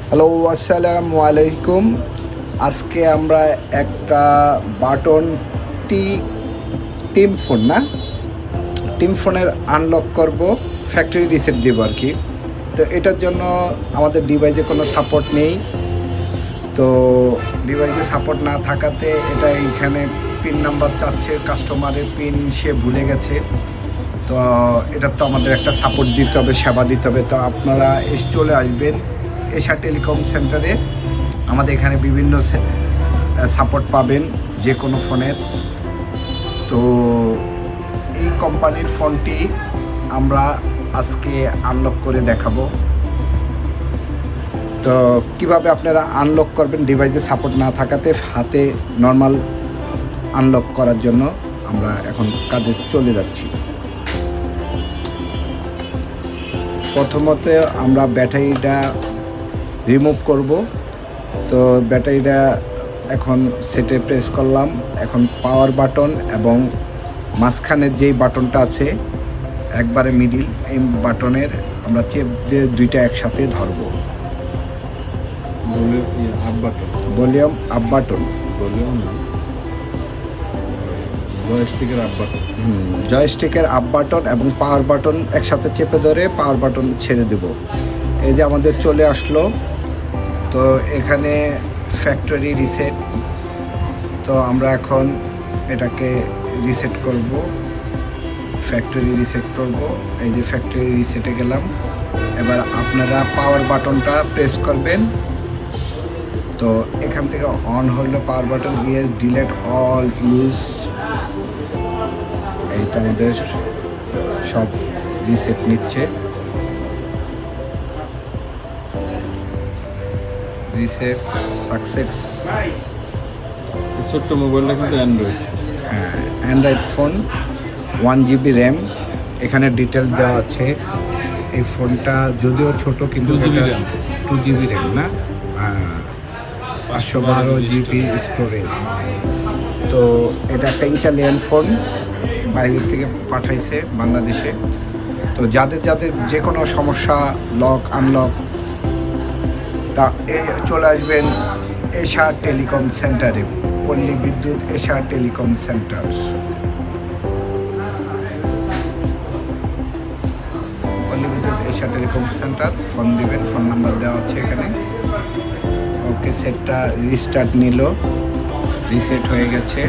Hello, আসসালামু আলাইকুম। আজকে আমরা একটা বাটন টি টিম ফোন টিম ফোনের আনলক করব, ফ্যাক্টরি রিসেট দেবো আর কি। তো এটার জন্য আমাদের ডিভাইসে কোনো সাপোর্ট নেই। তো ডিভাইসে সাপোর্ট না থাকাতে এটা এইখানে পিন নাম্বার চাচ্ছে, কাস্টমারের পিন সে ভুলে গেছে। তো এটার তো আমাদের একটা সাপোর্ট দিতে হবে, সেবা দিতে হবে। তো আপনারা চলে আসবেন এশা টেলিকম সেন্টারে। আমাদের এখানে বিভিন্ন সাপোর্ট পাবেন যে কোনো ফোনের। তো এই কোম্পানির ফোনটি আমরা আজকে আনলক করে দেখাবো। তো কিভাবে আপনারা আনলক করবেন ডিভাইসে সাপোর্ট না থাকাতে, হাতে নর্মাল আনলক করার জন্য আমরা এখন কাজে চলে যাচ্ছি। প্রথমত আমরা ব্যাটারিটা রিমুভ করব। তো ব্যাটারিটা এখন সেটে প্রেস করলাম। এখন পাওয়ার বাটন এবং মাঝখানের যেই বাটনটা আছে একবারে মিডিল, এই বাটনের আমরা চেপ দিয়ে দুইটা একসাথে ধরবো। ভলিউম আপ বাটন, জয়স্টিকের আপ বাটন এবং পাওয়ার বাটন একসাথে চেপে ধরে পাওয়ার বাটন ছেড়ে দেব। এই যে আমাদের চলে আসলো। তো এখানে ফ্যাক্টরি রিসেট। তো আমরা এখন এটাকে রিসেট করব, ফ্যাক্টরি রিসেট করব। এই যে ফ্যাক্টরি রিসেটে গেলাম। এবার আপনারা পাওয়ার বাটনটা প্রেস করবেন। তো এখান থেকে অন হলো power button, yes, delete all use. এইটা আমাদের সব রিসেট নিচ্ছে। Reset success. ছোট্ট মোবাইলটা কিন্তু অ্যান্ড্রয়েড। হ্যাঁ, অ্যান্ড্রয়েড ফোন, 1 GB র্যাম। এখানে ডিটেল দেওয়া আছে। এই ফোনটা যদিও ছোট কিন্তু 2 GB র্যাম না, 512 GB স্টোরেজ। তো এটা একটা ইটালিয়ান ফোন, বাইরে থেকে পাঠাইছে বাংলাদেশে। তো যাদের যাদের যে কোনো সমস্যা, লক আনলক, তা চলে আসবেন এশা টেলিকম সেন্টারে, পল্লী বিদ্যুৎ এশা টেলিকম সেন্টার। পল্লী বিদ্যুৎ এশা টেলিকম সেন্টার, ফোন দিবেন, ফোন নাম্বার দেওয়া হচ্ছে এখানে। ওকে, সেটটা রিস্টার্ট নিল, রিসেট হয়ে গেছে।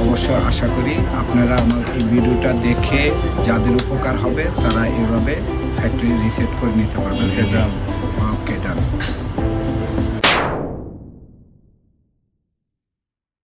অবশ্য আশা করি আপনারা আমার এই ভিডিওটা দেখে যাদের উপকার হবে তারা এভাবে ফ্যাক্টরি রিসেট করে নিতে পারবেন। ওকে, ডান।